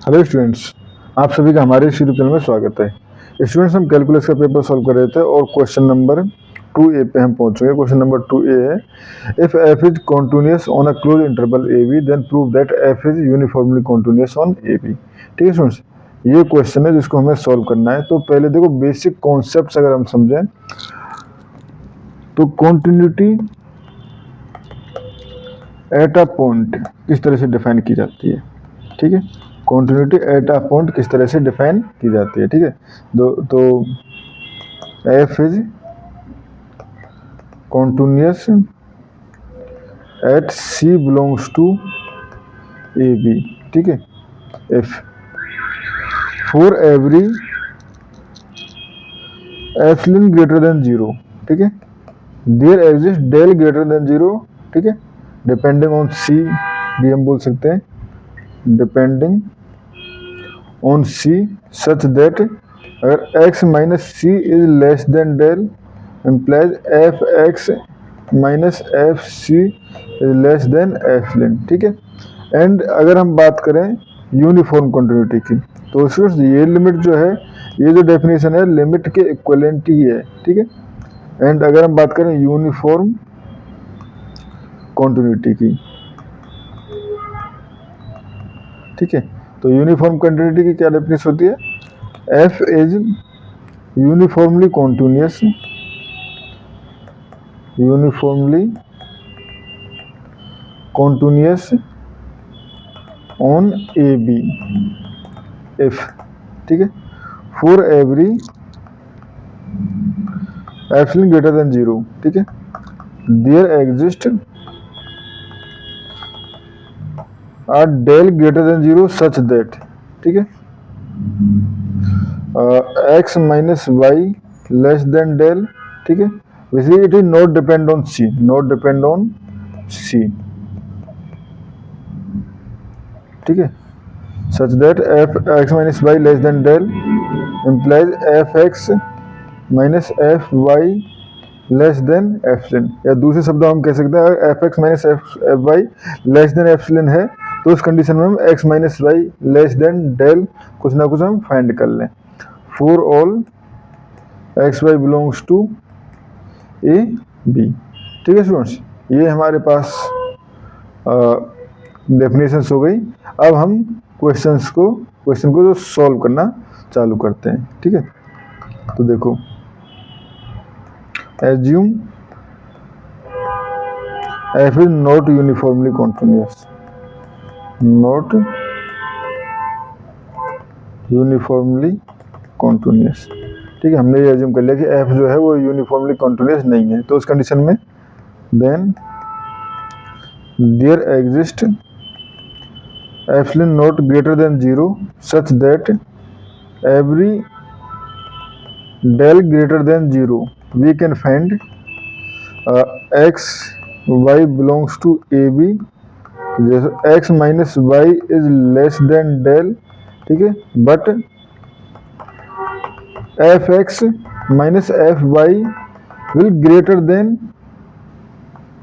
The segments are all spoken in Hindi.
हेलो स्टूडेंट्स, आप सभी का हमारे इस यूट्यूब चैनल में स्वागत है। स्टूडेंट्स, हम कैलकुलस का पेपर सॉल्व कर रहे थे और क्वेश्चन नंबर 2A पे हम पहुंच चुके हैं। क्वेश्चन नंबर 2A है, if f is continuous on a close interval AB then prove that f is uniformly continuous on AB। ठीक है स्टूडेंट्स, ये क्वेश्चन है जिसको हमें सॉल्व करना है। तो पहले देखो, बेसिक कॉन्सेप्ट अगर हम समझें तो कॉन्टिन्यूटी एट अ पॉइंट किस तरह से डिफाइन की जाती है। ठीक है, कॉन्टिन्यूटी एट अ पॉइंट किस तरह से डिफाइन की जाती है। ठीक है, तो f is continuous at c belongs to A B. ठीक है, f for every epsilon greater than zero. ठीक है, there exist del greater than zero. ठीक है, डिपेंडिंग ऑन सी भी हम बोल सकते हैं, depending on c such that अगर x minus c is less than del implies f x minus f c is less than f लिन। ठीक है, एंड अगर हम बात करें यूनिफॉर्म कंटिन्यूटी की तो स्टूडेंट्स ये लिमिट जो है, ये जो डेफिनेशन है लिमिट के इक्विवेलेंट ही है। ठीक है, एंड अगर हम बात करें यूनिफॉर्म कंटिन्यूटी की, ठीक है, तो यूनिफॉर्म कंटिन्यूटी की क्या डेफिनेशन होती है, f is uniformly continuous, uniformly continuous on a b if, ठीक है, for every epsilon greater than zero. ठीक है, there exist a del greater than zero such that, ठीक है, x minus y less than del. ठीक है, basically it is not depend on c, not depend on c. ठीक है, such that f x minus y less than del implies f x minus f y less than epsilon, या दूसरे शब्दों हम कह सकते हैं अगर f x minus f y less than epsilon है तो उस कंडीशन में हम x minus y less than del कुछ ना कुछ हम फाइंड कर लें। For all x y belongs to A B. ठीक है स्टूडेंट्स, ये हमारे पास डेफिनेशंस हो गई। अब हम क्वेश्चन को जो सॉल्व करना चालू करते हैं। ठीक है, तो देखो, assume f is not uniformly continuous, not uniformly continuous। ठीक है, हमने ये assume कर लिया कि f जो है वो यूनिफॉर्मली कॉन्टिन्यूस नहीं है, तो उस कंडीशन में then there exist epsilon naught greater than zero such that every del greater than zero we can find x y belongs to A b, जैसे x minus y is less than del. ठीक है, but f x minus f y will greater than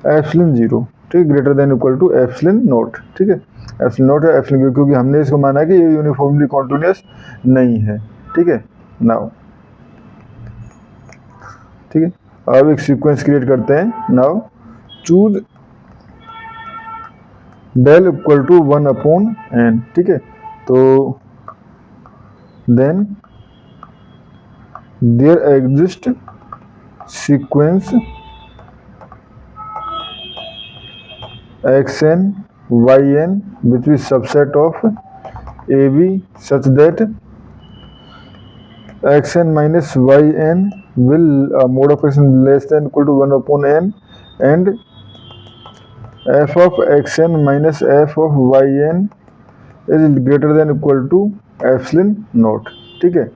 epsilon zero. ठीक है, greater than equal to epsilon naught. ठीक है, एप्सिलॉन नॉट है एप्सिलॉन, क्योंकि हमने इसको माना कि ये यूनिफॉर्मली कॉन्टिन्यूअस नहीं है। ठीक है, नाउ ठीक है, अब एक सीक्वेंस क्रिएट करते हैं। Now choose del equal to 1 upon n. ठीक है, तो then there exist sequence xn yn which is subset of ab such that xn minus yn will mode of action less than equal to 1 upon n and f of xn minus f of yn is greater than equal to epsilon naught. ठीक है,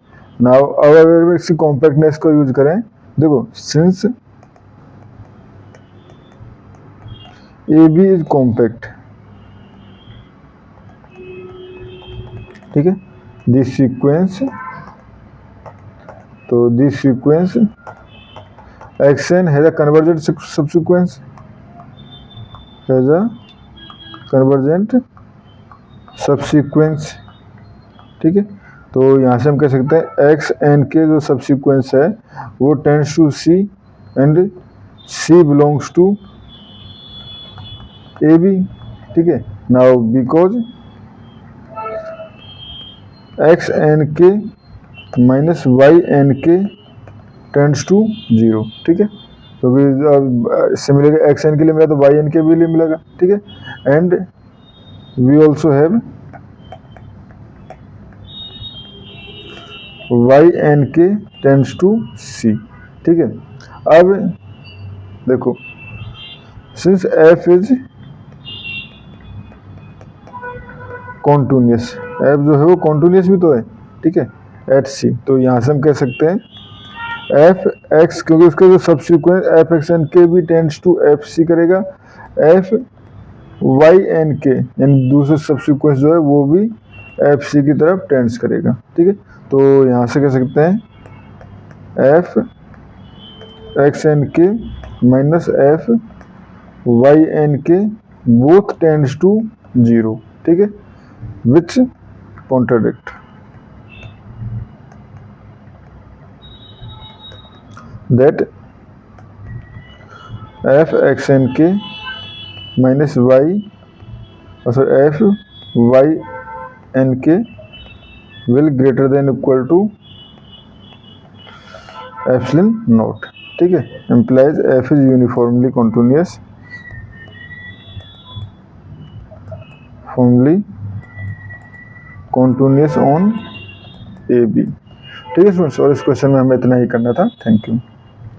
नाउ अब अगर इसकी कॉम्पैक्टनेस को यूज करें, देखो since A B is compact, ठीक है, दिस सीक्वेंस, तो this sequence x n has a convergent subsequence, has a convergent subsequence. ठीक है। तो यहाँ से हम कह सकते हैं एक्स एन के जो सब्सिक्वेंस है वो tends to c and c belongs to A B, ठीक है। नाउ बिकॉज एक्स एन के माइनस वाई एन के टेंड्स टू 0, ठीक है। क्योंकि अब सिमिलरली एक्स एन के लिए मिला तो वाई एन के भी लिए मिलेगा, ठीक है। And we also have y n के टेंड्स टू सी, ठीक है। अब देखो since f is continuous, f जो है वो कॉन्टिन्यूस भी तो है, ठीक है, एट सी। तो यहाँ से हम कह सकते हैं एफ एक्स, क्योंकि उसका जो सब्सिक्वेंट एफ एक्स एन के भी टेंड्स टू एफ सी करेगा, एफ वाई एन के यानी दूसरे सब्सिक्वेंस जो है वो भी एफ सी की तरफ टेंड्स करेगा, ठीक है। तो यहाँ से कह सकते हैं एफ एक्स एन के माइनस एफ वाई एन के बोथ टेंड्स टू 0, ठीक है, विच contradict that f x n k minus y f y n k will greater than equal to epsilon naught, ठीक है। implies f is uniformly continuous on AB, ठीक है स्टूडेंट्स। और इस क्वेश्चन में हमें इतना ही करना था। Thank you.